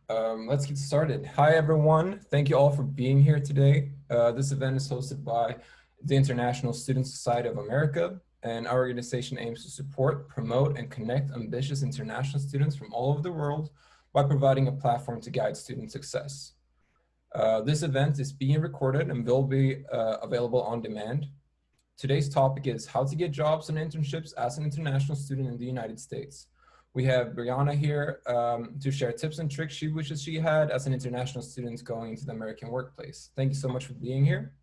Let's get started. Hi, everyone. Thank you all for being here today. This event is hosted by the International Student Society of America, and our organization aims to support, promote, and connect ambitious international students from all over the world by providing a platform to guide student success. This event is being recorded and will be available on demand. Today's topic is how to get jobs and internships as an international student in the United States. We have Brianna here to share tips and tricks she wishes she had as an international student going into the American workplace. Thank you so much for being here.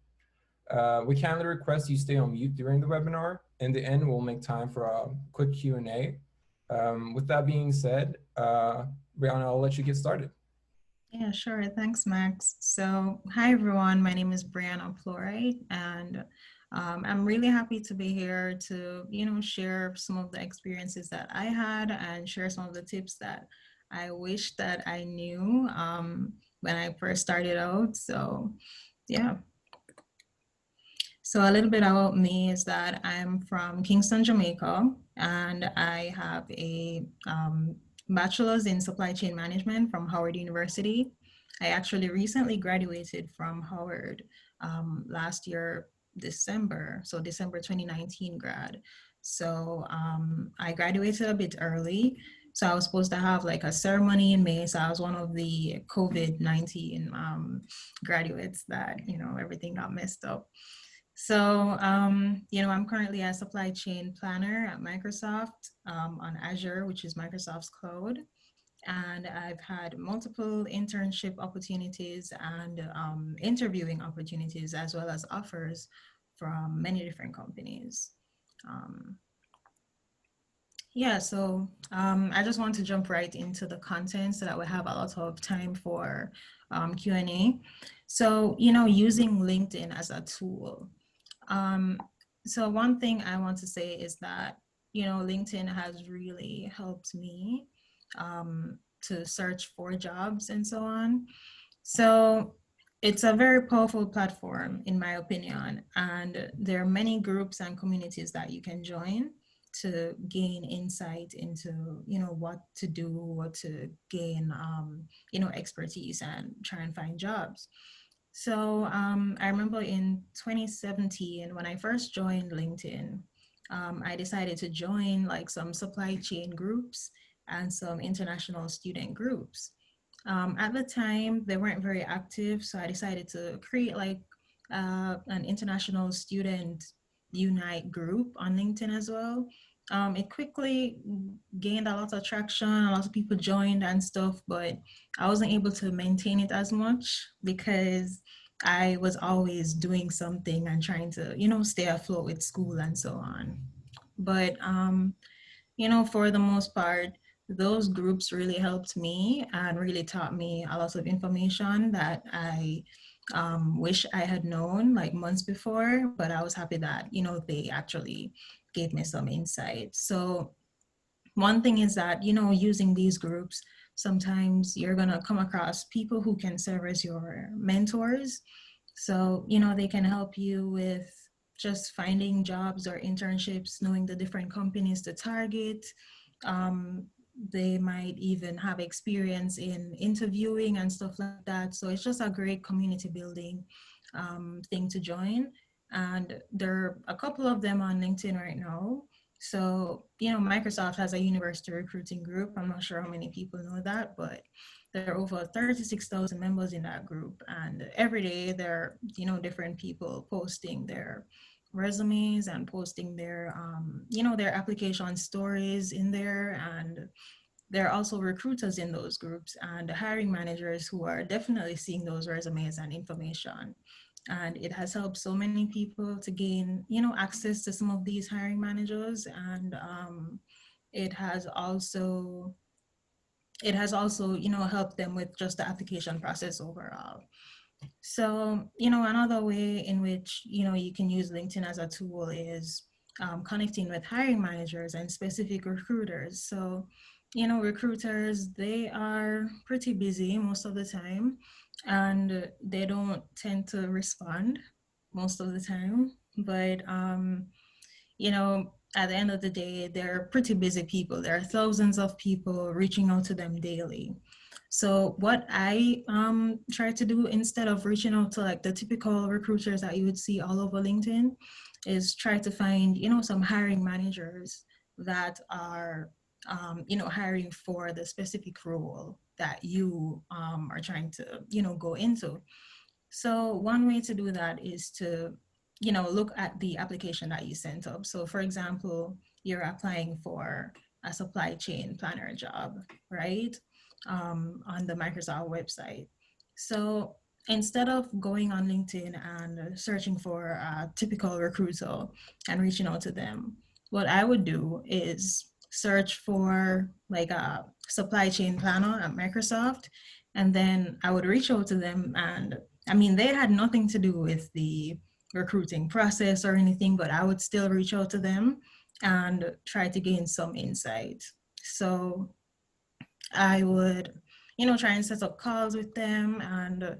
We kindly request you stay on mute during the webinar. In the end, we'll make time for a quick Q&A. With that being said, Brianna, I'll let you get started. Yeah, sure. Thanks, Max. So, hi everyone. My name is Brianna Plowright, and I'm really happy to be here to, share some of the experiences that I had and share some of the tips that I wish that I knew when I first started out. So, yeah. So a little bit about me is that I'm from Kingston, Jamaica, and I have a bachelor's in supply chain management from Howard University. I actually recently graduated from Howard last year, December, so December 2019 grad. So I graduated a bit early. So I was supposed to have like a ceremony in May. So I was one of the COVID-19 graduates that, everything got messed up. So, I'm currently a supply chain planner at Microsoft on Azure, which is Microsoft's cloud. And I've had multiple internship opportunities and interviewing opportunities, as well as offers from many different companies. Um, so I just want to jump right into the content so that we have a lot of time for Q&A. So, using LinkedIn as a tool. So one thing I want to say is that, LinkedIn has really helped me to search for jobs and so on. So it's a very powerful platform, in my opinion, and there are many groups and communities that you can join to gain insight into, what to do, what to gain, expertise and try and find jobs. So I remember in 2017, when I first joined LinkedIn, I decided to join like some supply chain groups and some international student groups. At the time, they weren't very active, so I decided to create like an international student unite group on LinkedIn as well. It quickly gained a lot of traction, a lot of people joined and stuff, but I wasn't able to maintain it as much because I was always doing something and trying to, stay afloat with school and so on. But, for the most part, those groups really helped me and really taught me a lot of information that I wish I had known like months before, but I was happy that, they actually gave me some insight. So one thing is that, using these groups, sometimes you're going to come across people who can serve as your mentors. So, they can help you with just finding jobs or internships, knowing the different companies to target. They might even have experience in interviewing and stuff like that. So it's just a great community building thing to join. And there are a couple of them on LinkedIn right now. So, Microsoft has a university recruiting group. I'm not sure how many people know that, but there are over 36,000 members in that group. And every day there are, different people posting their resumes and posting their, their application stories in there. And there are also recruiters in those groups and hiring managers who are definitely seeing those resumes and information. And it has helped so many people to gain, access to some of these hiring managers. And it has also helped them with just the application process overall. So, another way in which, you can use LinkedIn as a tool is connecting with hiring managers and specific recruiters. So, recruiters, they are pretty busy most of the time, and they don't tend to respond most of the time. But, at the end of the day, they're pretty busy people. There are thousands of people reaching out to them daily. So what I try to do instead of reaching out to like the typical recruiters that you would see all over LinkedIn is try to find, some hiring managers that are, hiring for the specific role that you are trying to, go into. So one way to do that is to, look at the application that you sent up. So for example, you're applying for a supply chain planner job, right? On the Microsoft website. So instead of going on LinkedIn and searching for a typical recruiter and reaching out to them, what I would do is search for like a supply chain planner at Microsoft. And then I would reach out to them, and I mean, they had nothing to do with the recruiting process or anything, but I would still reach out to them and try to gain some insight. So I would, try and set up calls with them and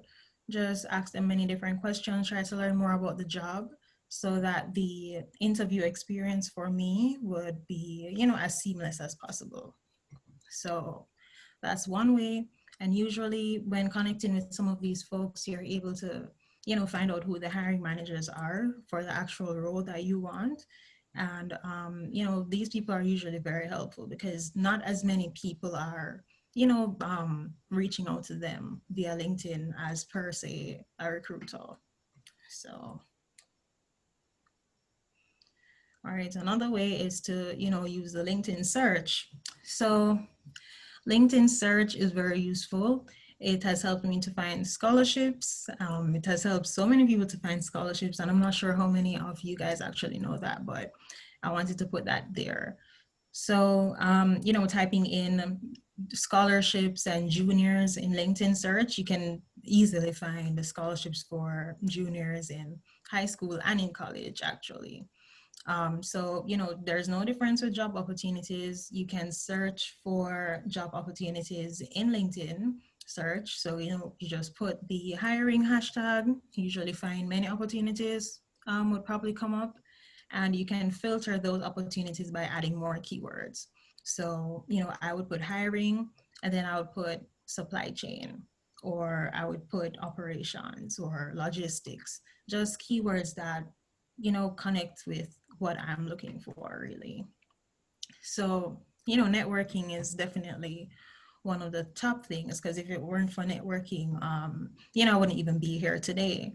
just ask them many different questions, try to learn more about the job so that the interview experience for me would be, as seamless as possible. So that's one way. And usually when connecting with some of these folks, you're able to, find out who the hiring managers are for the actual role that you want. And, these people are usually very helpful because not as many people are, reaching out to them via LinkedIn as per se a recruiter. So, all right, another way is to, use the LinkedIn search. So LinkedIn search is very useful. It has helped me to find scholarships. It has helped so many people to find scholarships, and I'm not sure how many of you guys actually know that, but I wanted to put that there. So, typing in scholarships and juniors in LinkedIn search, you can easily find the scholarships for juniors in high school and in college, actually. So, there's no difference with job opportunities. You can search for job opportunities in LinkedIn search. So, you just put the hiring hashtag, you usually find many opportunities would probably come up, and you can filter those opportunities by adding more keywords. So, I would put hiring, and then I would put supply chain, or I would put operations or logistics, just keywords that, connect with what I'm looking for, really. So, networking is definitely one of the top things, because if it weren't for networking, I wouldn't even be here today.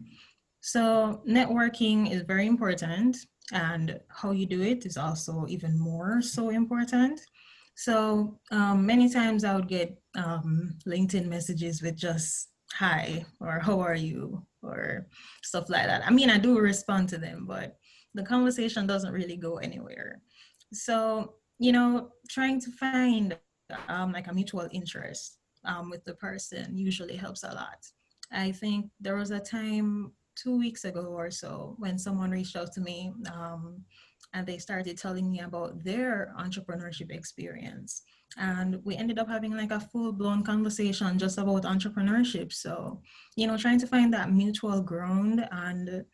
So networking is very important, and how you do it is also even more so important. So many times I would get LinkedIn messages with just hi or how are you or stuff like that. I mean, I do respond to them, but the conversation doesn't really go anywhere. So, trying to find like a mutual interest with the person usually helps a lot. I think there was a time 2 weeks ago or so when someone reached out to me and they started telling me about their entrepreneurship experience. And we ended up having like a full-blown conversation just about entrepreneurship. So, trying to find that mutual ground and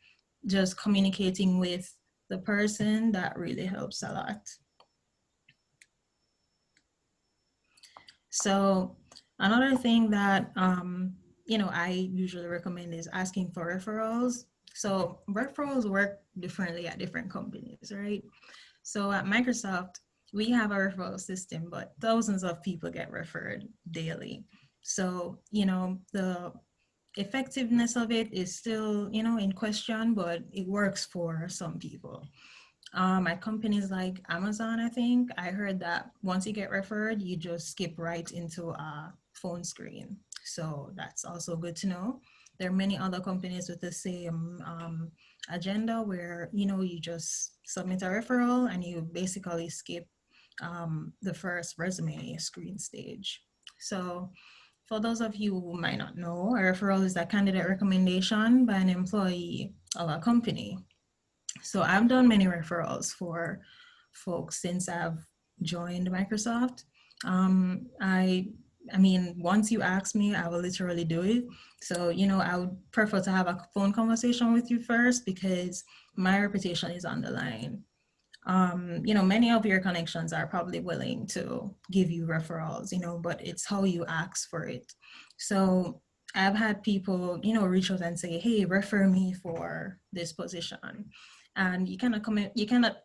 just communicating with the person, that really helps a lot. So another thing that I usually recommend is asking for referrals. So referrals work differently at different companies, right? So at Microsoft, we have a referral system, but thousands of people get referred daily. So, the effectiveness of it is still, in question, but it works for some people. At companies like Amazon, I think, I heard that once you get referred, you just skip right into a phone screen. So that's also good to know. There are many other companies with the same agenda where, you just submit a referral and you basically skip the first resume screen stage. So for those of you who might not know, a referral is a candidate recommendation by an employee of a company. So I've done many referrals for folks since I've joined Microsoft. I mean, once you ask me, I will literally do it. So, I would prefer to have a phone conversation with you first because my reputation is on the line. Many of your connections are probably willing to give you referrals, but it's how you ask for it. So I've had people, reach out and say, hey, refer me for this position. And you cannot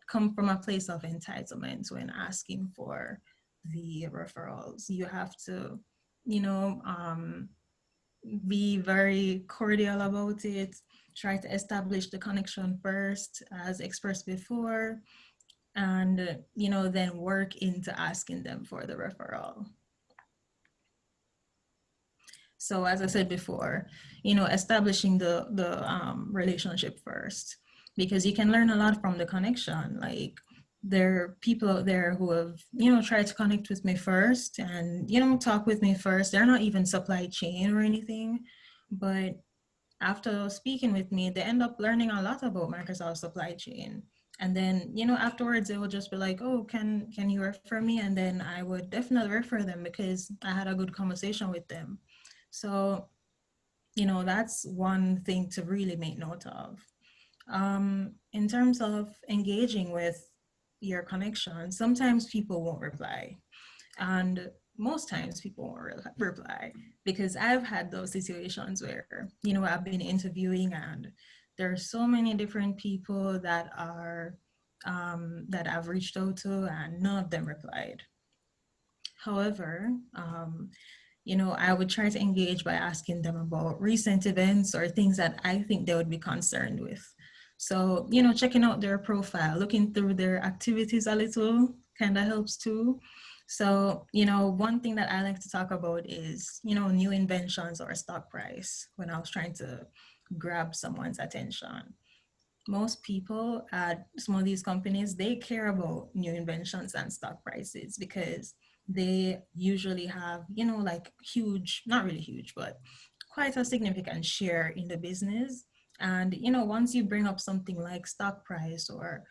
come from a place of entitlement when asking for the referrals. You have to, you know, um, be very cordial about it. Try to establish the connection first, as expressed before, and then work into asking them for the referral. So as I said before, establishing the relationship first, because you can learn a lot from the connection. Like, there are people out there who have tried to connect with me first and talk with me first. They're not even supply chain or anything, but after speaking with me, they end up learning a lot about Microsoft supply chain. And then, afterwards they will just be like, oh, can you refer me? And then I would definitely refer them because I had a good conversation with them. So, that's one thing to really make note of. In terms of engaging with your connection, sometimes people won't reply. And most times people won't reply, because I've had those situations where, I've been interviewing and there are so many different people that I've reached out to and none of them replied. However, I would try to engage by asking them about recent events or things that I think they would be concerned with. So, checking out their profile, looking through their activities a little kind of helps too. So, one thing that I like to talk about is, new inventions or stock price when I was trying to grab someone's attention. Most people at some of these companies, they care about new inventions and stock prices because they usually have, like huge, not really huge, but quite a significant share in the business. And, once you bring up something like stock price or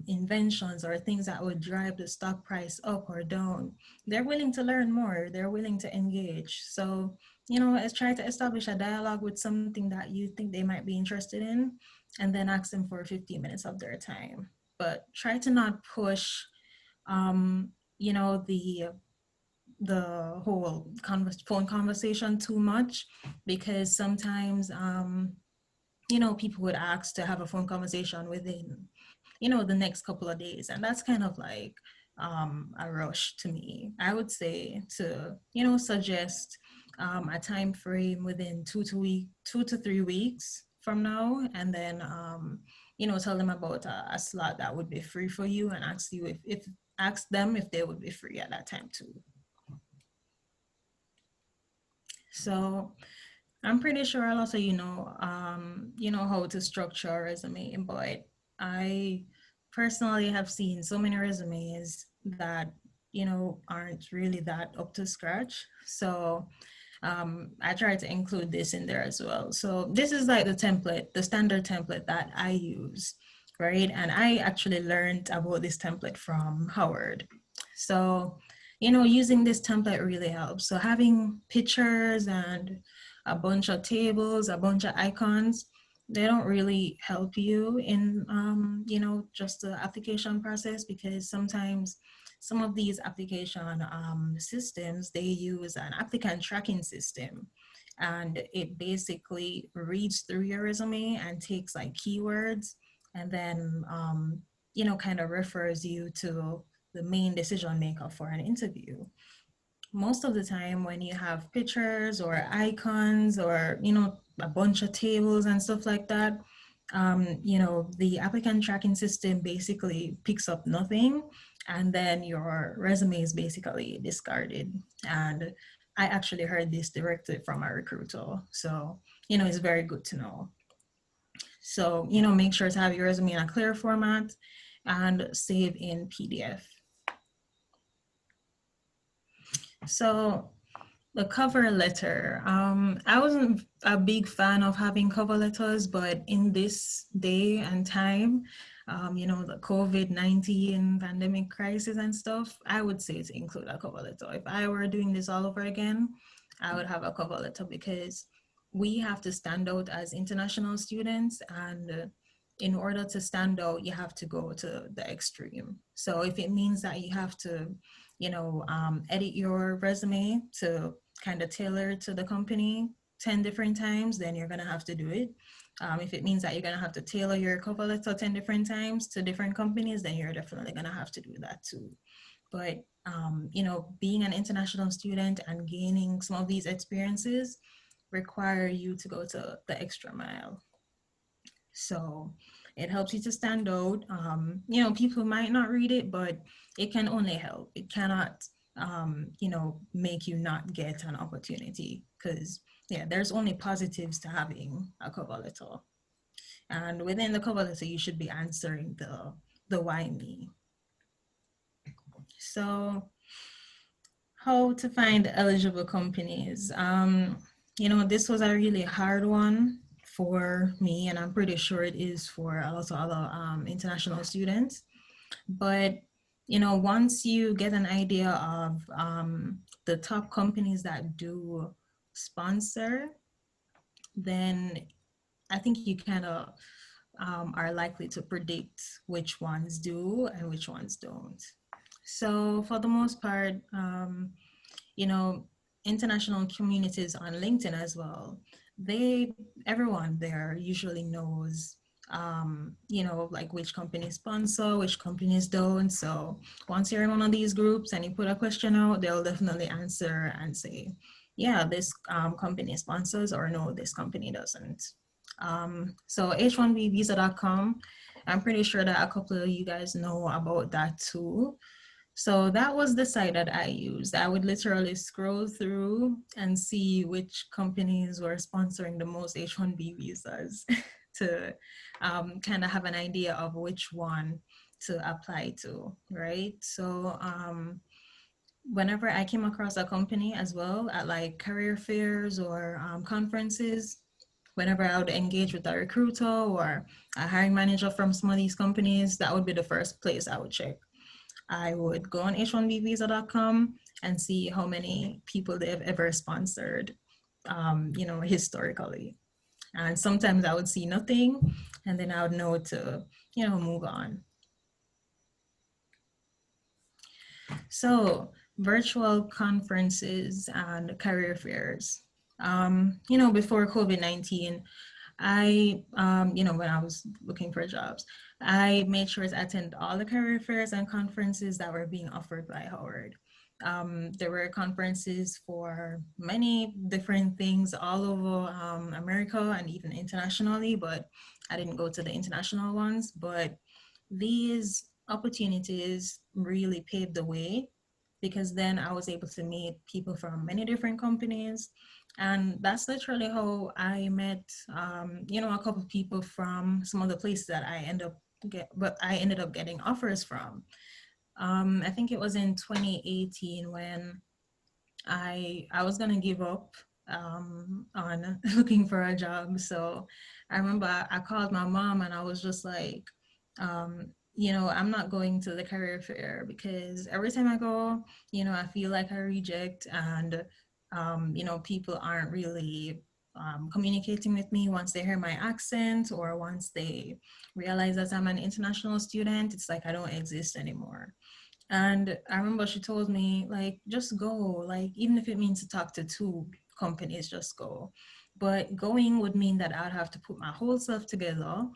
inventions or things that would drive the stock price up or down, they're willing to learn more, they're willing to engage. So, let's try to establish a dialogue with something that you think they might be interested in, and then ask them for 15 minutes of their time. But try to not push, um, the whole phone conversation too much, because sometimes, people would ask to have a phone conversation within, the next couple of days. And that's kind of like a rush to me. I would say to, suggest a time frame within 2 to 3 weeks from now, and then, tell them about a slot that would be free for you, and ask you if ask them if they would be free at that time too. So I'm pretty sure a lot of how to structure a resume, but I personally have seen so many resumes that aren't really that up to scratch. So I try to include this in there as well. So this is like the template, the standard template that I use, right? And I actually learned about this template from Howard. So, using this template really helps. So having pictures and a bunch of tables, a bunch of icons, they don't really help you in, just the application process, because sometimes some of these application systems, they use an applicant tracking system, and it basically reads through your resume and takes like keywords, and then, kind of refers you to the main decision maker for an interview. Most of the time when you have pictures or icons or a bunch of tables and stuff like that, the applicant tracking system basically picks up nothing, and then your resume is basically discarded. And I actually heard this directly from a recruiter, so it's very good to know. So make sure to have your resume in a clear format and save in PDF. So the cover letter. I wasn't a big fan of having cover letters, but in this day and time, the COVID-19 pandemic crisis and stuff, I would say to include a cover letter. If I were doing this all over again, I would have a cover letter, because we have to stand out as international students, and in order to stand out, you have to go to the extreme. So if it means that you have to, edit your resume to kind of tailor to the company 10 different times, then you're going to have to do it. If it means that you're going to have to tailor your cover letter 10 different times to different companies, then you're definitely going to have to do that too. But, being an international student and gaining some of these experiences require you to go to the extra mile. So it helps you to stand out. People might not read it, but it can only help. It cannot, make you not get an opportunity, because, yeah, there's only positives to having a cover letter. And within the cover letter, you should be answering the why me. So how to find eligible companies. This was a really hard one for me, and I'm pretty sure it is for a lot of other international students. But, once you get an idea of the top companies that do sponsor, then I think you kind of are likely to predict which ones do and which ones don't. So for the most part, you know, international communities on LinkedIn as well, everyone there usually knows, like which companies sponsor, which companies don't. So once you're in one of these groups and you put a question out, they'll definitely answer and say, yeah, this company sponsors, or no, this company doesn't. So h1bvisa.com, I'm pretty sure that a couple of you guys know about that too. So that was the site that I used. I would literally scroll through and see which companies were sponsoring the most H-1B visas to kind of have an idea of which one to apply to, right? So whenever I came across a company as well at like career fairs or conferences, whenever I would engage with a recruiter or a hiring manager from some of these companies, that would be the first place I would check. I would go on h1bvisa.com and see how many people they've ever sponsored, historically. And sometimes I would see nothing, and then I would know to, move on. So virtual conferences and career fairs. Before COVID-19, when I was looking for jobs, I made sure to attend all the career fairs and conferences that were being offered by Howard. There were conferences for many different things all over America and even internationally, but I didn't go to the international ones. But these opportunities really paved the way, because then I was able to meet people from many different companies. And that's literally how I met, a couple of people from some of the places that I ended up getting offers from. I think it was in 2018 when I was gonna give up on looking for a job. So I remember I called my mom and I was just like, I'm not going to the career fair because every time I go, I feel like I reject, and people aren't really communicating with me once they hear my accent, or once they realize that I'm an international student. It's like I don't exist anymore. And I remember she told me, like, just go, like, even if it means to talk to two companies, just go. But going would mean that I'd have to put my whole self together,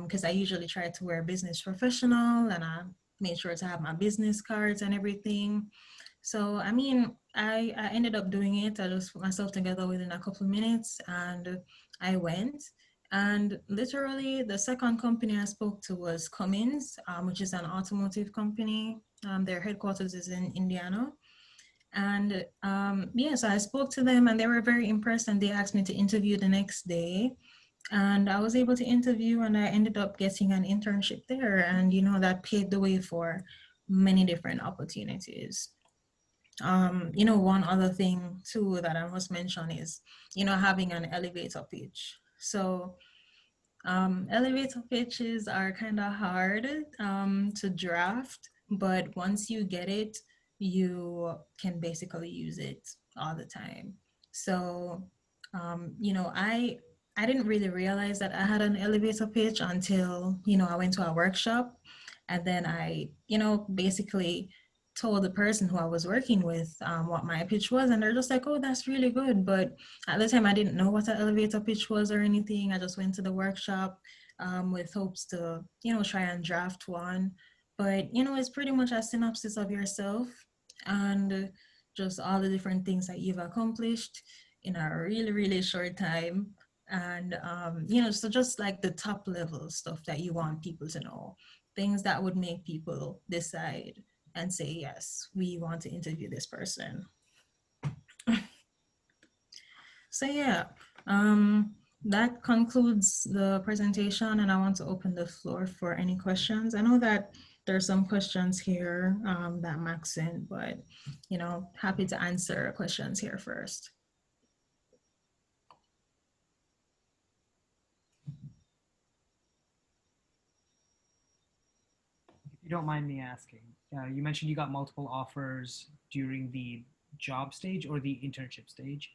because I usually try to wear business professional, and I made sure to have my business cards and everything. So, I mean, I ended up doing it. I just put myself together within a couple of minutes, and I went. And literally, the second company I spoke to was Cummins, which is an automotive company. Their headquarters is in Indiana. And so I spoke to them, and they were very impressed, and they asked me to interview the next day. And I was able to interview, and I ended up getting an internship there. And, that paved the way for many different opportunities. One other thing too that I must mention is, having an elevator pitch. So elevator pitches are kind of hard to draft, but once you get it, you can basically use it all the time. So, I I didn't really realize that I had an elevator pitch until, I went to a workshop, and then I, basically told the person who I was working with what my pitch was, and they're just like, oh, that's really good. But at the time, I didn't know what an elevator pitch was or anything. I just went to the workshop with hopes to, try and draft one. But, it's pretty much a synopsis of yourself and just all the different things that you've accomplished in a really, really short time. And so just like the top level stuff that you want people to know, things that would make people decide and say, yes, we want to interview this person. So yeah, that concludes the presentation, and I want to open the floor for any questions. I know that there are some questions here that Max sent, but happy to answer questions here first. If you don't mind me asking, you mentioned you got multiple offers during the job stage or the internship stage.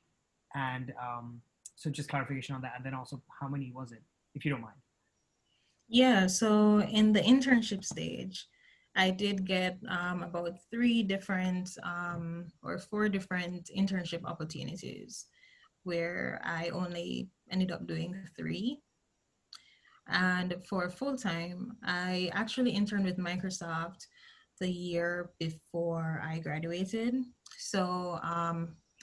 And so just clarification on that. And then also, how many was it, if you don't mind? Yeah, so in the internship stage, I did get about 3 different or 4 different internship opportunities where I only ended up doing 3. And for full time, I actually interned with Microsoft the year before I graduated. So,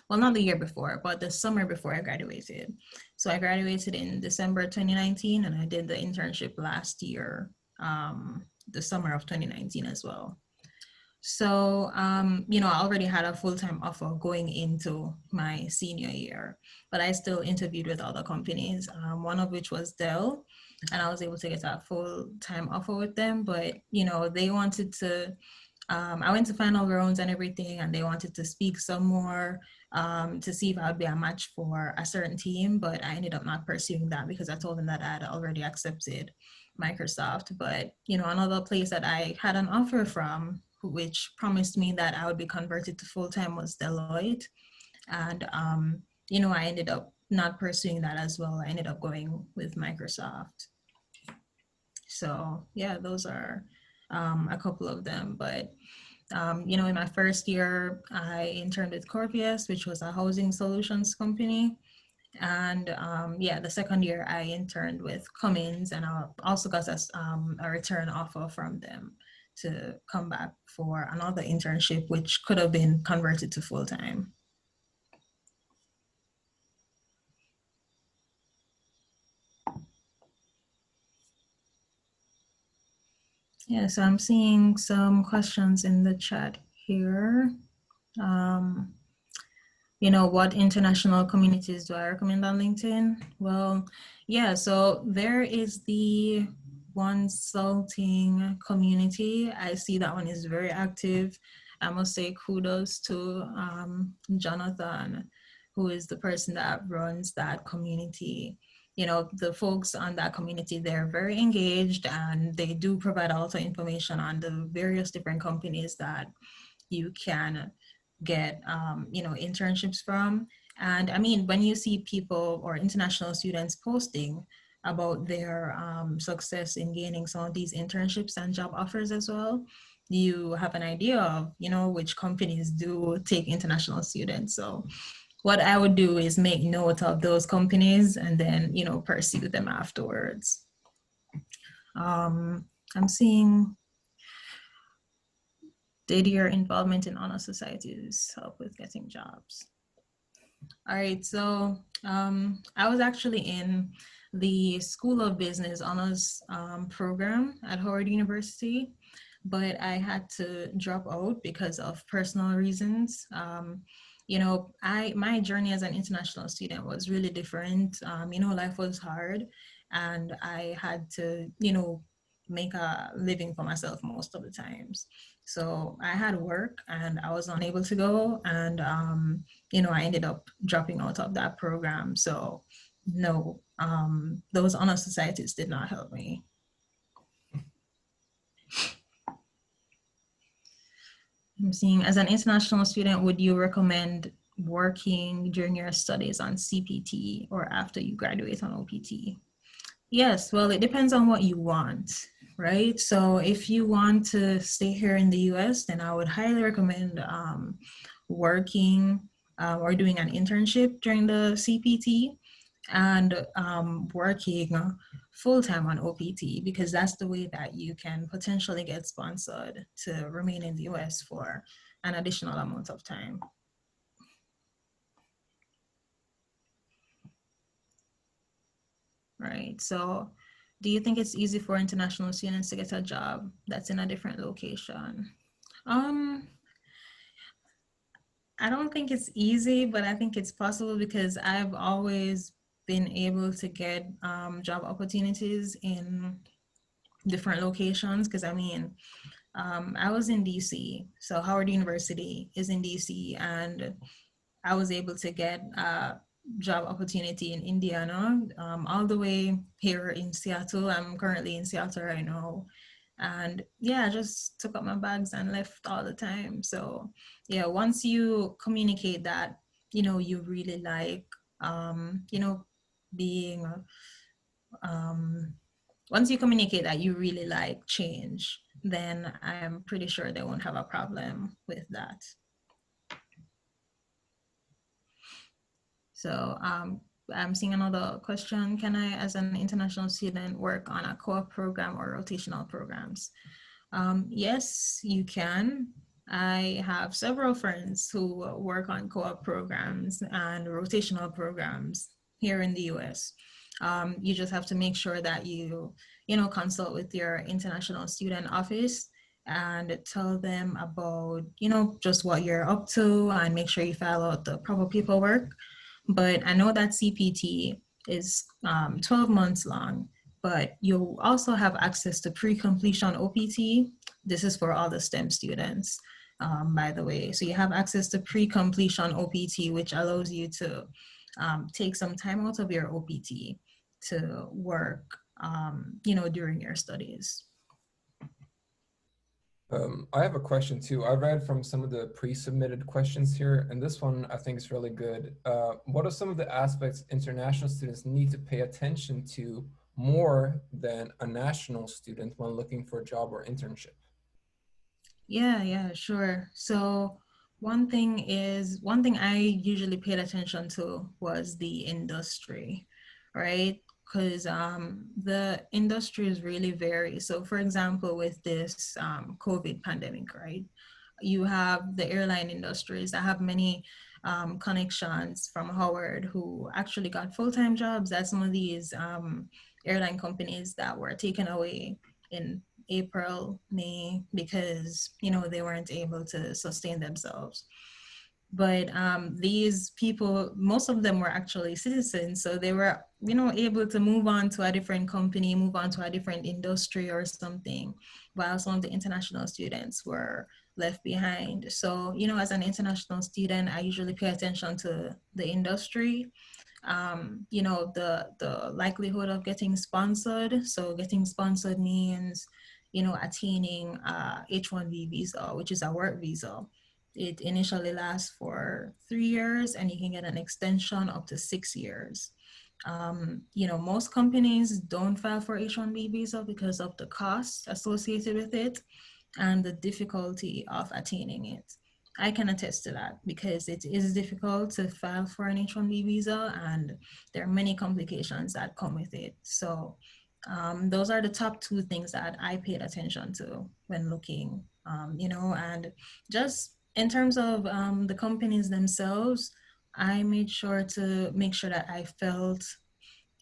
well, not the year before, but the summer before I graduated. So I graduated in December 2019, and I did the internship last year, the summer of 2019 as well. So, I already had a full-time offer going into my senior year, but I still interviewed with other companies, one of which was Dell, and I was able to get a full-time offer with them. But, they wanted to, I went to final rounds and everything, and they wanted to speak some more to see if I would be a match for a certain team, but I ended up not pursuing that because I told them that I had already accepted Microsoft. But, another place that I had an offer from, which promised me that I would be converted to full-time, was Deloitte. And, I ended up not pursuing that as well. I ended up going with Microsoft. So yeah, those are a couple of them. But, in my first year, I interned with Corpius, which was a housing solutions company. And yeah, the second year I interned with Cummins, and I also got a return offer from them to come back for another internship, which could have been converted to full-time. Yeah, so I'm seeing some questions in the chat here. What international communities do I recommend on LinkedIn? Well, yeah, so there is the Consulting community. I see that one is very active. I must say kudos to Jonathan, who is the person that runs that community. The folks on that community, they're very engaged, and they do provide a lot of information on the various different companies that you can get internships from. And I mean, when you see people or international students posting about their success in gaining some of these internships and job offers as well, you have an idea of which companies do take international students. So what I would do is make note of those companies and then pursue them afterwards. I'm seeing, did your involvement in honor societies help with getting jobs? All right, so I was actually in the School of Business Honors program at Howard University, but I had to drop out because of personal reasons. My journey as an international student was really different. Life was hard, and I had to, make a living for myself most of the times. So I had work and I was unable to go, and I ended up dropping out of that program. So no, those honor societies did not help me. I'm seeing, as an international student, would you recommend working during your studies on CPT or after you graduate on OPT? Yes, well, it depends on what you want, right? So if you want to stay here in the US, then I would highly recommend working or doing an internship during the CPT and working full-time on OPT, because that's the way that you can potentially get sponsored to remain in the US for an additional amount of time. Right. So do you think it's easy for international students to get a job that's in a different location? Um, I don't think it's easy, but I think it's possible because I've always been able to get job opportunities in different locations. Because I mean, I was in DC, so Howard University is in DC, and I was able to get a job opportunity in Indiana, all the way here in Seattle. I'm currently in Seattle right now. And yeah, I just took up my bags and left all the time. So yeah, once you communicate that, you really like, being, um, once you communicate that you really like change, then I'm pretty sure they won't have a problem with that. So I'm seeing another question. Can I, as an international student, work on a co-op program or rotational programs? Yes, you can. I have several friends who work on co-op programs and rotational programs here in the US. You just have to make sure that consult with your international student office and tell them about, just what you're up to, and make sure you fill out the proper paperwork. But I know that CPT is 12 months long, but you'll also have access to pre-completion OPT. This is for all the STEM students, by the way. So you have access to pre-completion OPT, which allows you to take some time out of your OPT to work, during your studies. I have a question too. I read from some of the pre-submitted questions here, and this one I think is really good. What are some of the aspects international students need to pay attention to more than a national student when looking for a job or internship? Yeah, sure. So one thing I usually paid attention to was the industry, right? Because the industries really vary. So for example, with this COVID pandemic, right? You have the airline industries that have many connections from Howard who actually got full-time jobs at some of these airline companies that were taken away in April, May, because they weren't able to sustain themselves. But these people, most of them were actually citizens, so they were able to move on to a different company, move on to a different industry or something, while some of the international students were left behind. So as an international student, I usually pay attention to the industry, the likelihood of getting sponsored. So getting sponsored means, attaining H-1B visa, which is a work visa. It initially lasts for 3 years, and you can get an extension up to 6 years. Most companies don't file for H-1B visa because of the costs associated with it and the difficulty of attaining it. I can attest to that because it is difficult to file for an H-1B visa, and there are many complications that come with it. So those are the top two things that I paid attention to when looking, and just in terms of the companies themselves, I made sure to make sure that I felt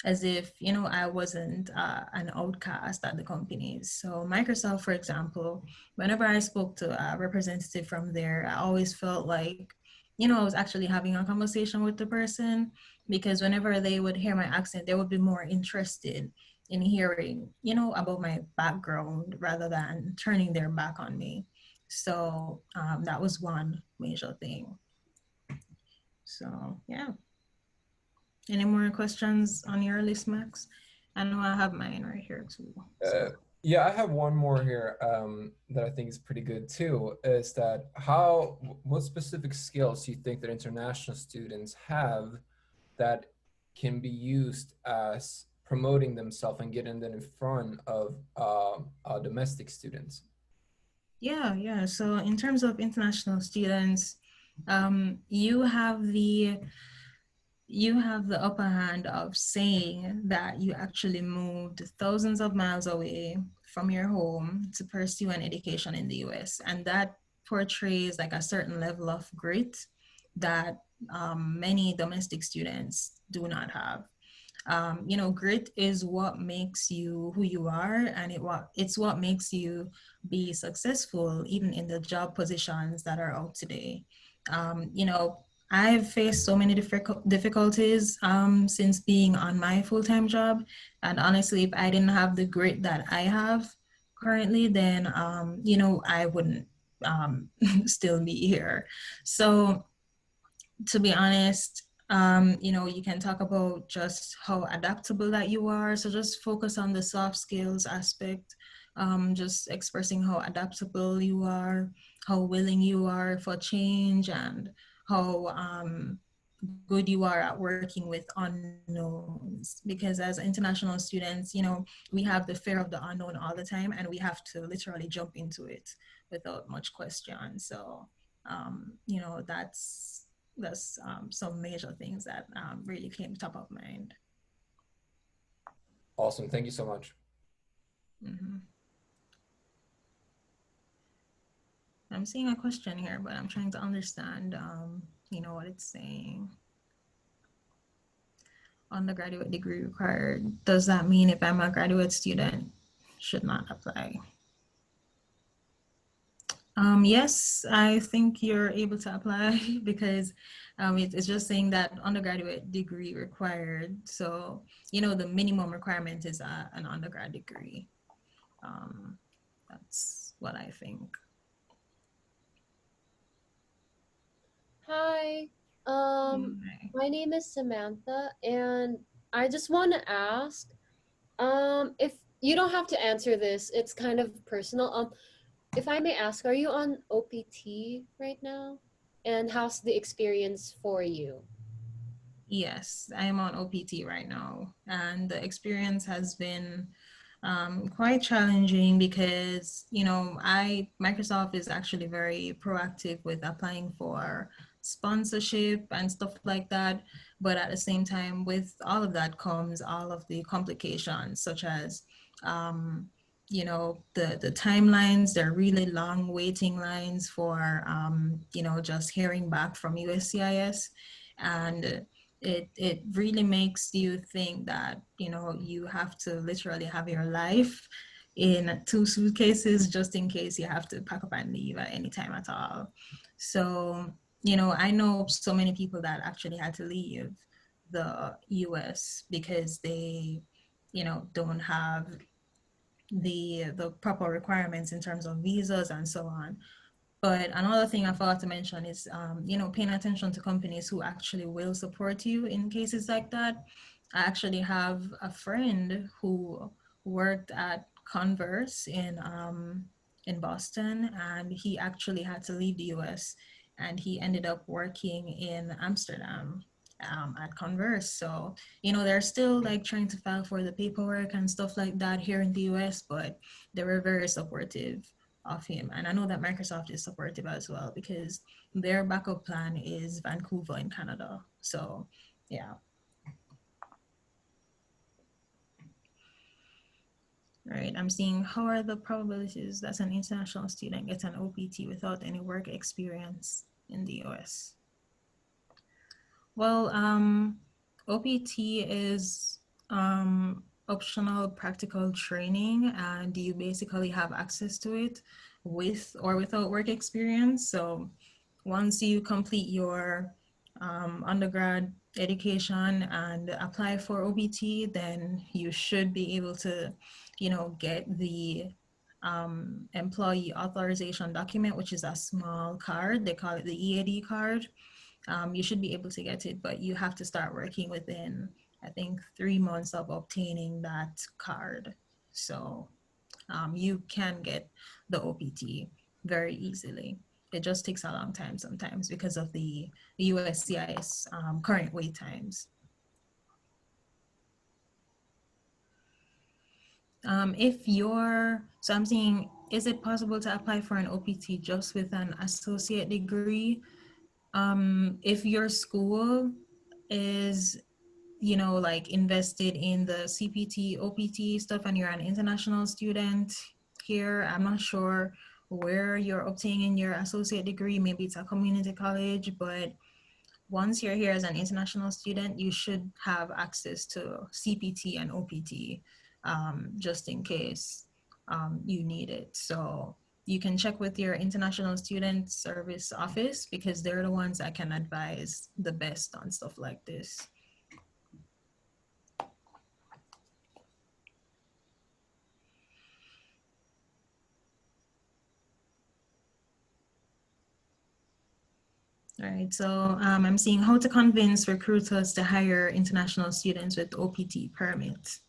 as if I wasn't an outcast at the companies. So Microsoft, for example, whenever I spoke to a representative from there, I always felt like I was actually having a conversation with the person, because whenever they would hear my accent, they would be more interested in hearing about my background rather than turning their back on me. So that was one major thing. So yeah. Any more questions on your list, Max? I know I have mine right here too. So. Yeah, I have one more here that I think is pretty good too. Is that what specific skills do you think that international students have that can be used as promoting themselves and getting them in front of domestic students? Yeah. So in terms of international students, you have the upper hand of saying that you actually moved thousands of miles away from your home to pursue an education in the US. And that portrays like a certain level of grit that many domestic students do not have. Grit is what makes you who you are, and it's what makes you be successful even in the job positions that are out today. I've faced so many difficulties since being on my full-time job, and honestly, if I didn't have the grit that I have currently, then I wouldn't still be here. So to be honest, you can talk about just how adaptable that you are. So just focus on the soft skills aspect, just expressing how adaptable you are, how willing you are for change, and how good you are at working with unknowns. Because as international students, we have the fear of the unknown all the time, and we have to literally jump into it without much question. So, that's some major things that really came top of mind. Awesome. Thank you so much. hmm I'm seeing a question here, but I'm trying to understand, what it's saying. Undergraduate degree required. Does that mean if I'm a graduate student, should not apply? Yes, I think you're able to apply because it's just saying that undergraduate degree required. So, the minimum requirement is an undergrad degree. Um, that's what I think. Hi, Okay. my name is Samantha, and I just want to ask, if you don't have to answer this, it's kind of personal. If I may ask, are you on OPT right now? And how's the experience for you? Yes, I am on OPT right now, and the experience has been quite challenging because Microsoft is actually very proactive with applying for sponsorship and stuff like that. But at the same time, with all of that comes all of the complications, such as the timelines. They're really long waiting lines for just hearing back from USCIS, and it really makes you think that you have to literally have your life in two suitcases just in case you have to pack up and leave at any time at all. So I know so many people that actually had to leave the US because they don't have the proper requirements in terms of visas and so on. But another thing I forgot to mention is, paying attention to companies who actually will support you in cases like that. I actually have a friend who worked at Converse in Boston, and he actually had to leave the US, and he ended up working in Amsterdam at Converse. So, they're still like trying to file for the paperwork and stuff like that here in the US, but they were very supportive of him. And I know that Microsoft is supportive as well because their backup plan is Vancouver in Canada. So yeah. Right. I'm seeing how are the probabilities that an international student gets an OPT without any work experience in the US? Well, OPT is optional practical training, and you basically have access to it with or without work experience. So once you complete your undergrad education and apply for OPT, then you should be able to, get the employee authorization document, which is a small card. They call it the EAD card. You should be able to get it, but you have to start working within, I think, 3 months of obtaining that card. So you can get the OPT very easily. It just takes a long time sometimes because of the USCIS current wait times. So I'm seeing, is it possible to apply for an OPT just with an associate degree? If your school is, like invested in the CPT, OPT stuff and you're an international student here, I'm not sure where you're obtaining your associate degree. Maybe it's a community college, but once you're here as an international student, you should have access to CPT and OPT just in case you need it. So you can check with your International Student Service Office because they're the ones that can advise the best on stuff like this. All right, so I'm seeing how to convince recruiters to hire international students with OPT permits.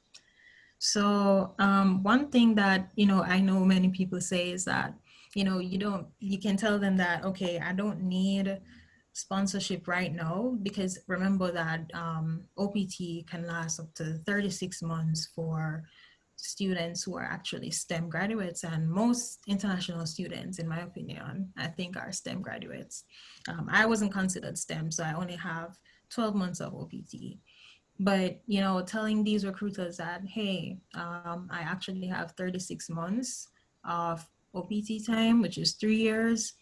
So one thing that, I know many people say is that, you can tell them that, okay, I don't need sponsorship right now, because remember that OPT can last up to 36 months for students who are actually STEM graduates, and most international students, in my opinion, I think are STEM graduates. I wasn't considered STEM, so I only have 12 months of OPT. But, telling these recruiters that, hey, I actually have 36 months of OPT time, which is 3 years.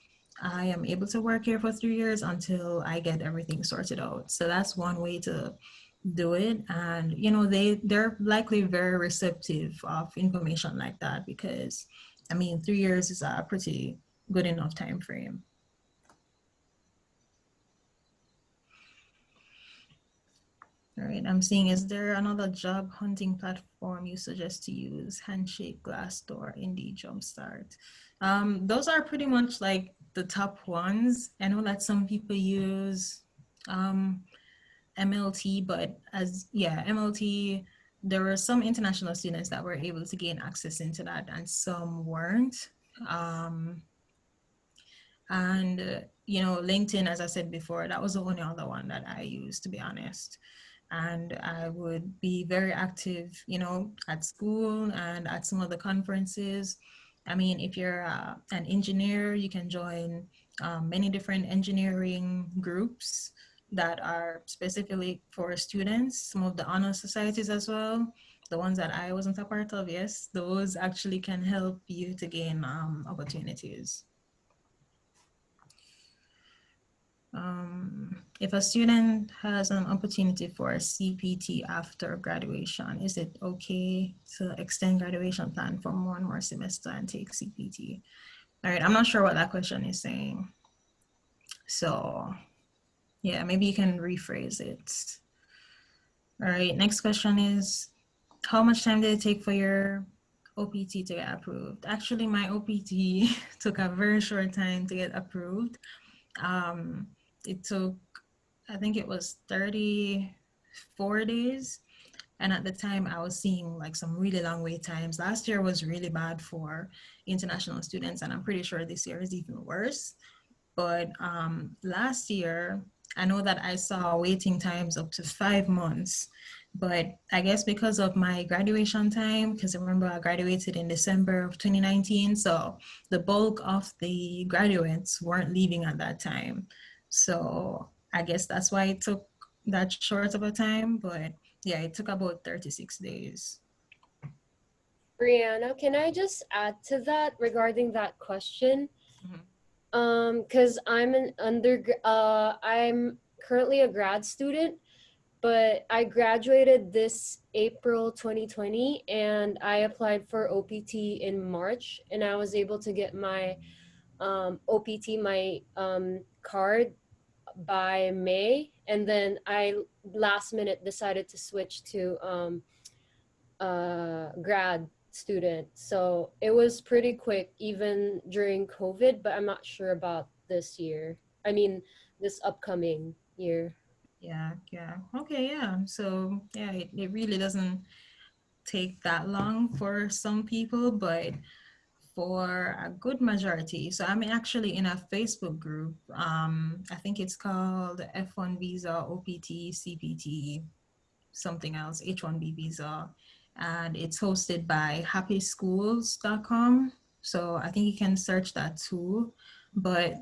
I am able to work here for 3 years until I get everything sorted out. So that's one way to do it. And, they're likely very receptive of information like that because, 3 years is a pretty good enough time frame. All right, I'm seeing, is there another job hunting platform you suggest to use? Handshake, Glassdoor, Indeed, Jumpstart. Those are pretty much like the top ones. I know that some people use MLT, but MLT, there were some international students that were able to gain access into that and some weren't. LinkedIn, as I said before, that was the only other one that I used, to be honest. And I would be very active, at school and at some of the conferences. If you're an engineer, you can join many different engineering groups that are specifically for students, some of the honor societies as well. The ones that I wasn't a part of, yes, those actually can help you to gain opportunities. If a student has an opportunity for a CPT after graduation, is it okay to extend graduation plan for one more semester and take CPT? All right, I'm not sure what that question is saying. So yeah, maybe you can rephrase it. All right, next question is, how much time did it take for your OPT to get approved? Actually, my OPT took a very short time to get approved. It took, I think it was 34 days. And at the time I was seeing like some really long wait times. Last year was really bad for international students, and I'm pretty sure this year is even worse. But last year, I know that I saw waiting times up to 5 months. But I guess because of my graduation time, because remember I graduated in December of 2019, so the bulk of the graduates weren't leaving at that time. So I guess that's why it took that short of a time. But yeah, it took about 36 days. Brianna, can I just add to that regarding that question? Because I'm currently a grad student, but I graduated this April 2020 and I applied for OPT in March, and I was able to get my OPT, my card by May, and then I last minute decided to switch to grad student. So it was pretty quick even during COVID, but I'm not sure about this year. This upcoming year. Yeah. Okay, yeah. So yeah, it really doesn't take that long for some people, but for a good majority. So I'm actually in a Facebook group. I think it's called F1 Visa, OPT, CPT, something else, H1B Visa. And it's hosted by happyschools.com. So I think you can search that too. But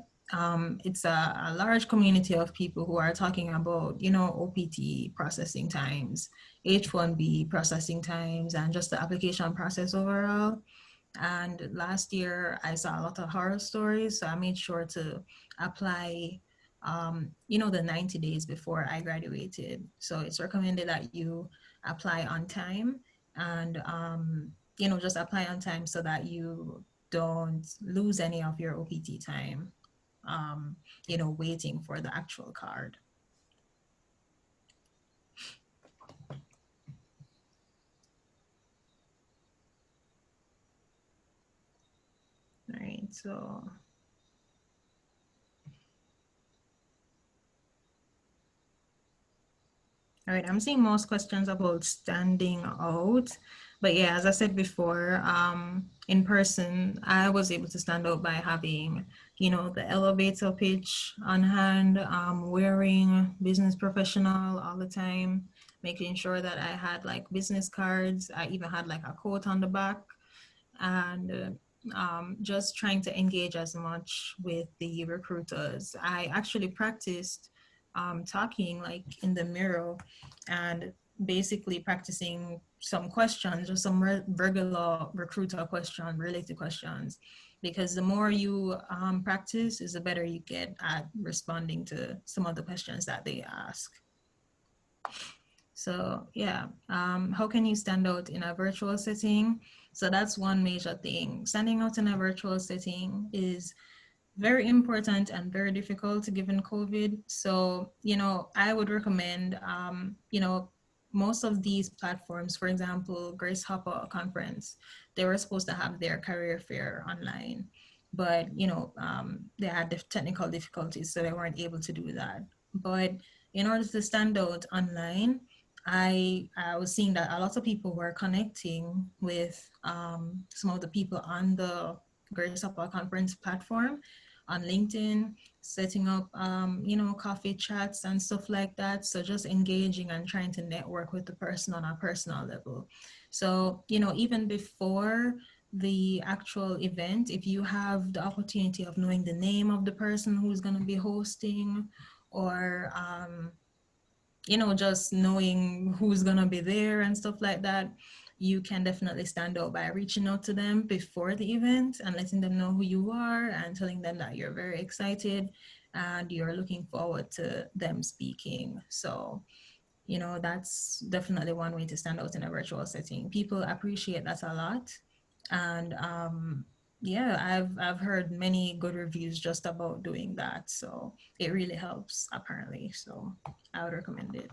it's a large community of people who are talking about, OPT processing times, H1B processing times, and just the application process overall. And last year, I saw a lot of horror stories, so I made sure to apply, the 90 days before I graduated. So it's recommended that you apply on time and, just apply on time so that you don't lose any of your OPT time, waiting for the actual card. All right, so. All right, I'm seeing most questions about standing out. But yeah, as I said before, in person, I was able to stand out by having, the elevator pitch on hand, wearing business professional all the time, making sure that I had like business cards. I even had like a quote on the back, and just trying to engage as much with the recruiters. I actually practiced talking like in the mirror and basically practicing some questions or some regular recruiter question, related questions, because the more you practice is the better you get at responding to some of the questions that they ask. So yeah, how can you stand out in a virtual setting? So that's one major thing. Standing out in a virtual setting is very important and very difficult given COVID. So, I would recommend, most of these platforms, for example, Grace Hopper Conference, they were supposed to have their career fair online, but, they had technical difficulties, so they weren't able to do that. But in order to stand out online, I was seeing that a lot of people were connecting with some of the people on the Grace Hopper Conference platform on LinkedIn, setting up, coffee chats and stuff like that. So just engaging and trying to network with the person on a personal level. So, even before the actual event, if you have the opportunity of knowing the name of the person who's going to be hosting, or, just knowing who's going to be there and stuff like that, you can definitely stand out by reaching out to them before the event and letting them know who you are and telling them that you're very excited and you're looking forward to them speaking. So, that's definitely one way to stand out in a virtual setting. People appreciate that a lot. And yeah, I've heard many good reviews just about doing that. So it really helps apparently. So I would recommend it.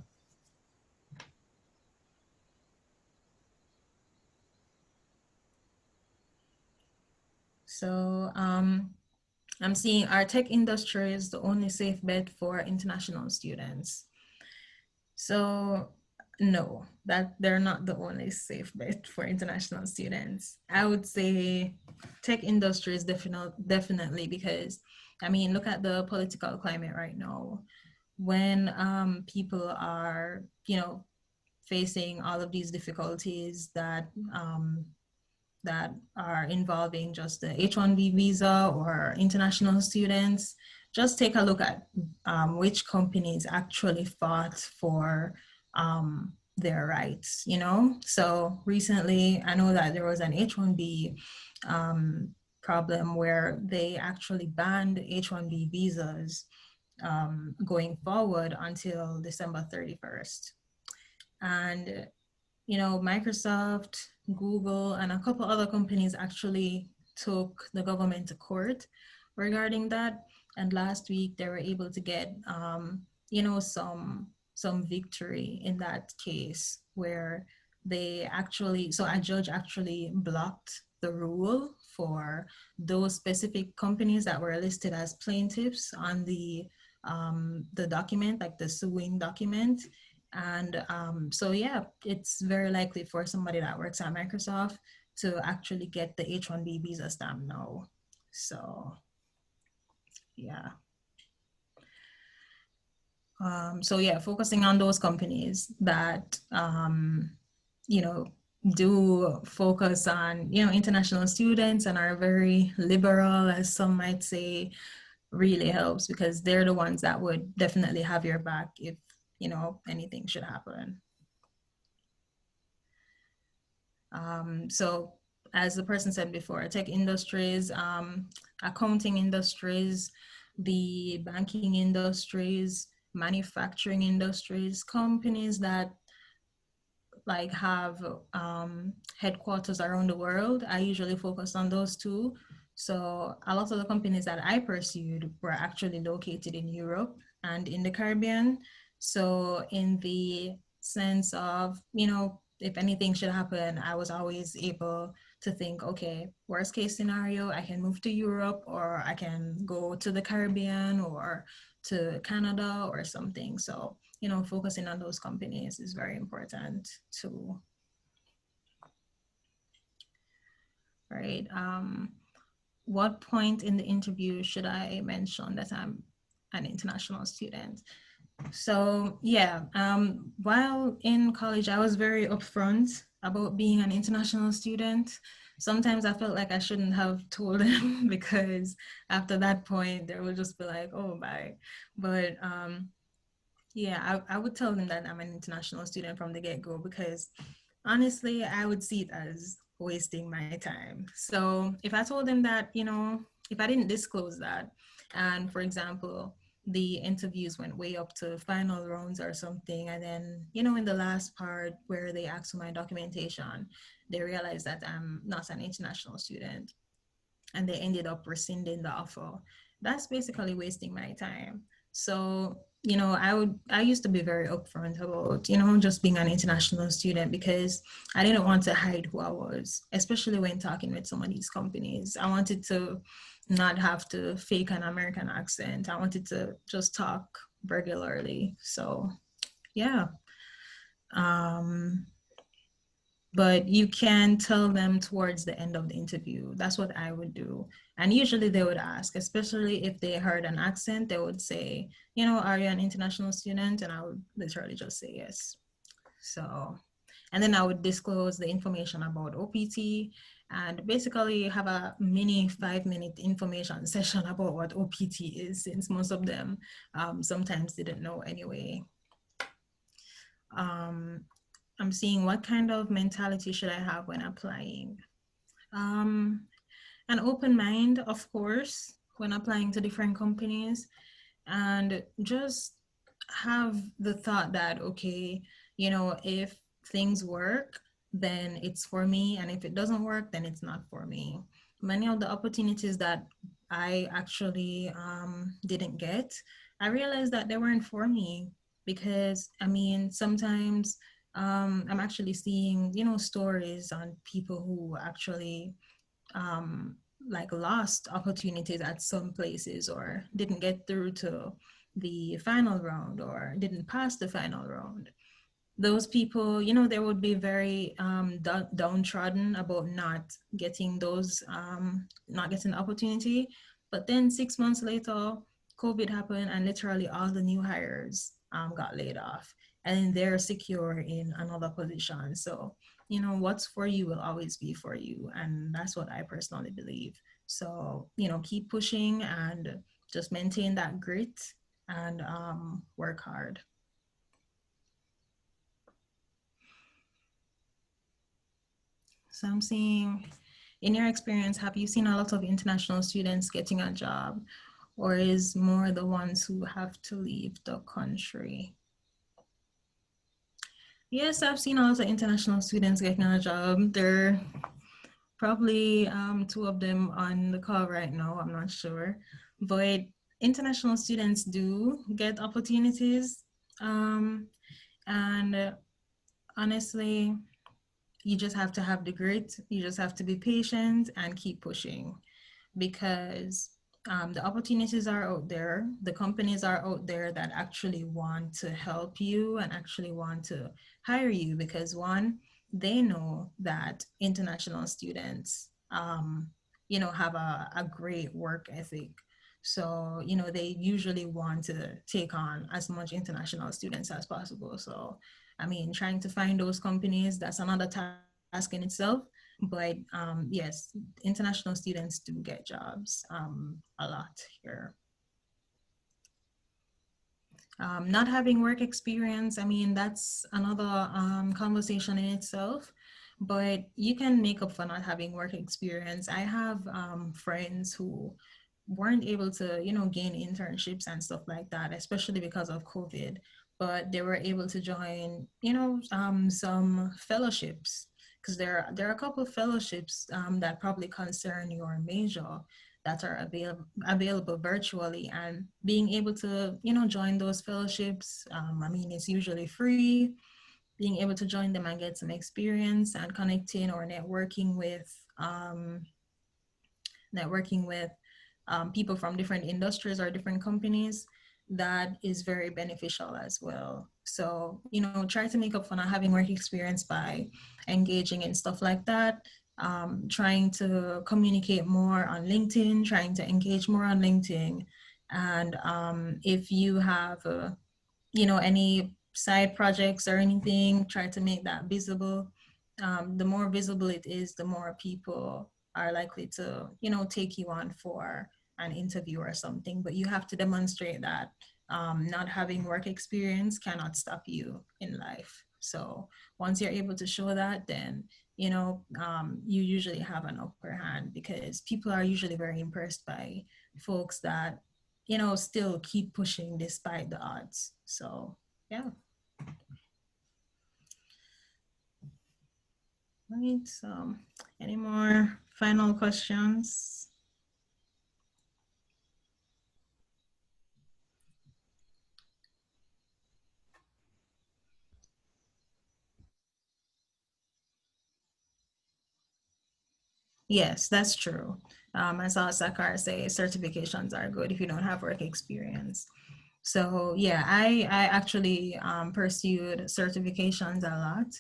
So I'm seeing our tech industry is the only safe bet for international students. So no, that they're not the only safe bet for international students. I would say tech industry is definitely because, I mean, look at the political climate right now. When people are, facing all of these difficulties that are involving just the H-1B visa or international students, just take a look at which companies actually fought for their rights, So recently, I know that there was an H-1B problem where they actually banned H-1B visas going forward until December 31st. And Microsoft, Google, and a couple other companies actually took the government to court regarding that. And last week they were able to get, some victory in that case where so a judge actually blocked the rule for those specific companies that were listed as plaintiffs on the document, like the suing document. And so yeah, it's very likely for somebody that works at Microsoft to actually get the H-1B visa stamp now. So yeah. So yeah, focusing on those companies that you know, do focus on, you know, international students and are very liberal, as some might say, really helps, because they're the ones that would definitely have your back if, you know, anything should happen. So as the person said before, tech industries, accounting industries, the banking industries, manufacturing industries, companies that like have headquarters around the world. I usually focus on those two. So a lot of the companies that I pursued were actually located in Europe and in the Caribbean. So in the sense of, you know, if anything should happen, I was always able to think, okay, worst case scenario, I can move to Europe, or I can go to the Caribbean or to Canada or something. So, you know, focusing on those companies is very important too. Right. What point in the interview should I mention that I'm an international student? So yeah, while in college, I was very upfront about being an international student. Sometimes I felt like I shouldn't have told them because after that point, they will just be like, oh, bye. But yeah, I would tell them that I'm an international student from the get-go, because honestly, I would see it as wasting my time. So if I told them that, you know, if I didn't disclose that, and for example, the interviews went way up to final rounds or something, and then, you know, in the last part where they asked for my documentation, they realized that I'm not an international student, and they ended up rescinding the offer. That's basically wasting my time. So, you know, I used to be very upfront about, you know, just being an international student, because I didn't want to hide who I was, especially when talking with some of these companies. I wanted to not have to fake an American accent. I wanted to just talk regularly. So, yeah. Um, but you can tell them towards the end of the interview. That's what I would do. And usually they would ask, especially if they heard an accent, they would say, you know, are you an international student? And I would literally just say yes. So, and then I would disclose the information about OPT and basically have a mini 5-minute information session about what OPT is, since most of them sometimes didn't know anyway. I'm seeing what kind of mentality should I have when applying. Um, an open mind, of course, when applying to different companies, and just have the thought that, okay, you know, if things work, then it's for me, and if it doesn't work, then it's not for me. Many of the opportunities that I actually didn't get, I realized that they weren't for me, because I mean, sometimes I'm actually seeing, you know, stories on people who actually like lost opportunities at some places, or didn't get through to the final round, or didn't pass the final round. Those people, you know, they would be very downtrodden about not getting those, not getting the opportunity. But then 6 months later, COVID happened, and literally all the new hires got laid off, and they're secure in another position. So, you know, what's for you will always be for you. And that's what I personally believe. So, you know, keep pushing and just maintain that grit and work hard. So I'm seeing, in your experience, have you seen a lot of international students getting a job, or is more the ones who have to leave the country? Yes, I've seen a lot of international students getting a job. There are probably two of them on the call right now, I'm not sure. But international students do get opportunities. And honestly, you just have to have the grit. You just have to be patient and keep pushing, because The opportunities are out there, the companies are out there that actually want to help you and actually want to hire you because one, they know that international students, have a great work ethic. So, they usually want to take on as much international students as possible. So, I mean, trying to find those companies, that's another task in itself. But yes, international students do get jobs a lot here. Not having work experience, I mean, that's another conversation in itself, but you can make up for not having work experience. I have friends who weren't able to, gain internships and stuff like that, especially because of COVID, but they were able to join, some fellowships because there are a couple of fellowships that probably concern your major that are available virtually, and being able to join those fellowships, I mean, it's usually free. Being able to join them and get some experience and connecting or networking with people from different industries or different companies, that is very beneficial as well. So, try to make up for not having work experience by engaging in stuff like that. Trying to communicate more on LinkedIn, trying to engage more on LinkedIn. And if you have, any side projects or anything, try to make that visible. The more visible it is, the more people are likely to, take you on for an interview or something. But you have to demonstrate that not having work experience cannot stop you in life. So once you're able to show that, then you usually have an upper hand because people are usually very impressed by folks that still keep pushing despite the odds. So yeah. Right. So any more final questions? Yes, that's true. I saw Sakar say certifications are good if you don't have work experience. So yeah, I actually pursued certifications a lot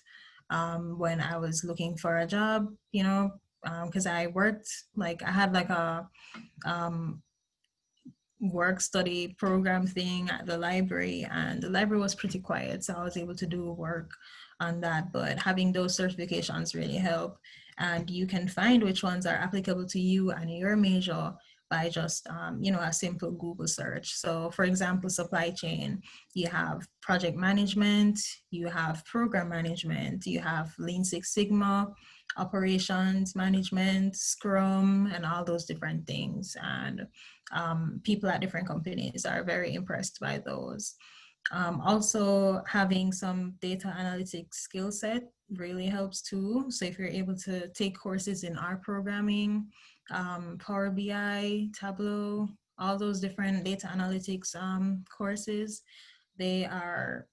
when I was looking for a job, because I worked, like I had like a um, work study program thing at the library, and the library was pretty quiet, so I was able to do work on that. But having those certifications really help, and you can find which ones are applicable to you and your major by just a simple Google search. So for example, supply chain, you have project management, you have program management, you have Lean Six Sigma, operations management, Scrum, and all those different things. And people at different companies are very impressed by those. Also, having some data analytics skill set really helps too. So if you're able to take courses in R programming, Power BI, Tableau, all those different data analytics courses, they are,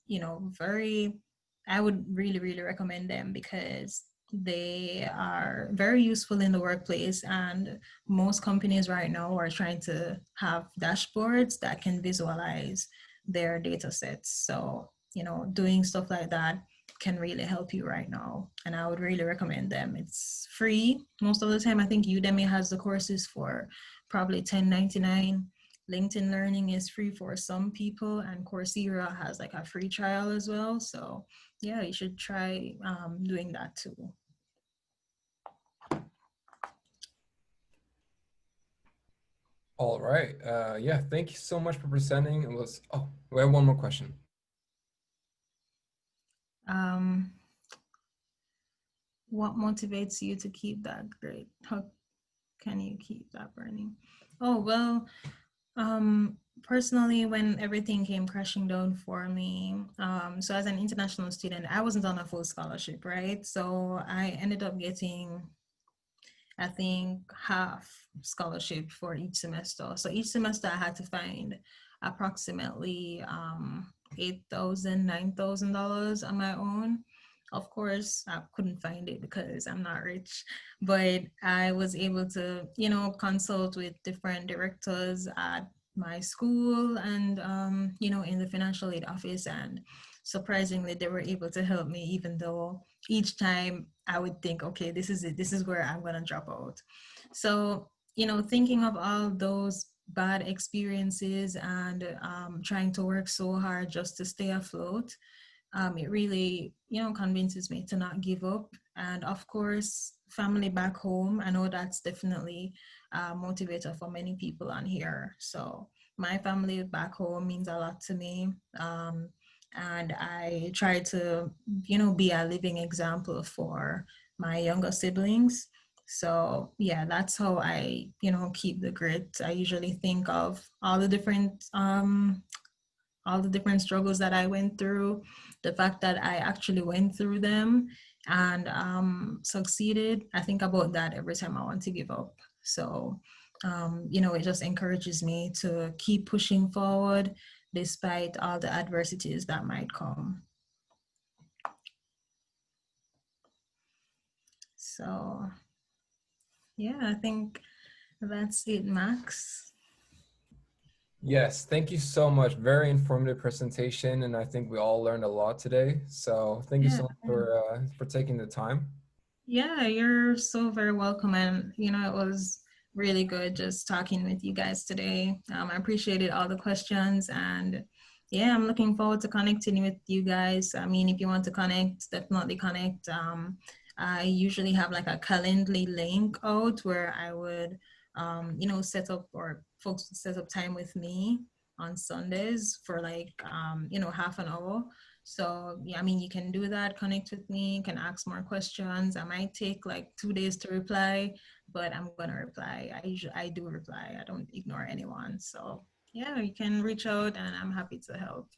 I would really, really recommend them because they are very useful in the workplace, and most companies right now are trying to have dashboards that can visualize their data sets. So, doing stuff like that can really help you right now, and I would really recommend them. It's free most of the time. I think Udemy has the courses for probably $10.99. LinkedIn Learning is free for some people, and Coursera has like a free trial as well. So yeah, you should try doing that too. All right. Yeah, thank you so much for presenting. We have one more question. What motivates you to keep that grade? How can you keep that burning? Oh, well, personally, when everything came crashing down for me, so as an international student, I wasn't on a full scholarship, right? So I ended up getting, I think, half scholarship for each semester. So each semester I had to find approximately $8,000, $9,000 on my own. Of course, I couldn't find it because I'm not rich, but I was able to, consult with different directors at my school and, in the financial aid office. And surprisingly, they were able to help me, even though each time I would think, okay, this is it, this is where I'm going to drop out. So, thinking of all those bad experiences and trying to work so hard just to stay afloat, it really, convinces me to not give up. And of course, family back home, I know that's definitely a motivator for many people on here. So my family back home means a lot to me. And I try to, be a living example for my younger siblings. So yeah, that's how I, keep the grit. I usually think of all the different struggles that I went through, the fact that I actually went through them and succeeded. I think about that every time I want to give up. So, it just encourages me to keep pushing forward despite all the adversities that might come. So, yeah, I think that's it, Max. Yes, thank you so much. Very informative presentation, and I think we all learned a lot today. So thank you Yeah. so much for taking the time. Yeah, you're so very welcome. And, it was really good just talking with you guys today. I appreciated all the questions. And yeah, I'm looking forward to connecting with you guys. I mean, if you want to connect, definitely connect. I usually have like a Calendly link out where I would, set up, or folks would set up time with me on Sundays for like, half an hour. So yeah, I mean, you can do that, connect with me, you can ask more questions. I might take like 2 days to reply, but I'm gonna reply. I do reply. I don't ignore anyone. So yeah, you can reach out and I'm happy to help.